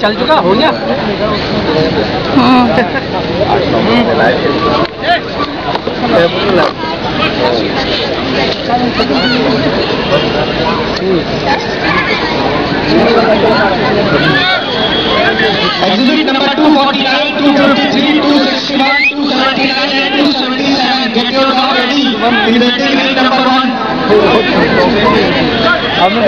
चल चुका हो गया। Exhibit number 249, 253, 261, 279 and 277. Get your car ready. In the exhibit number 1. आपने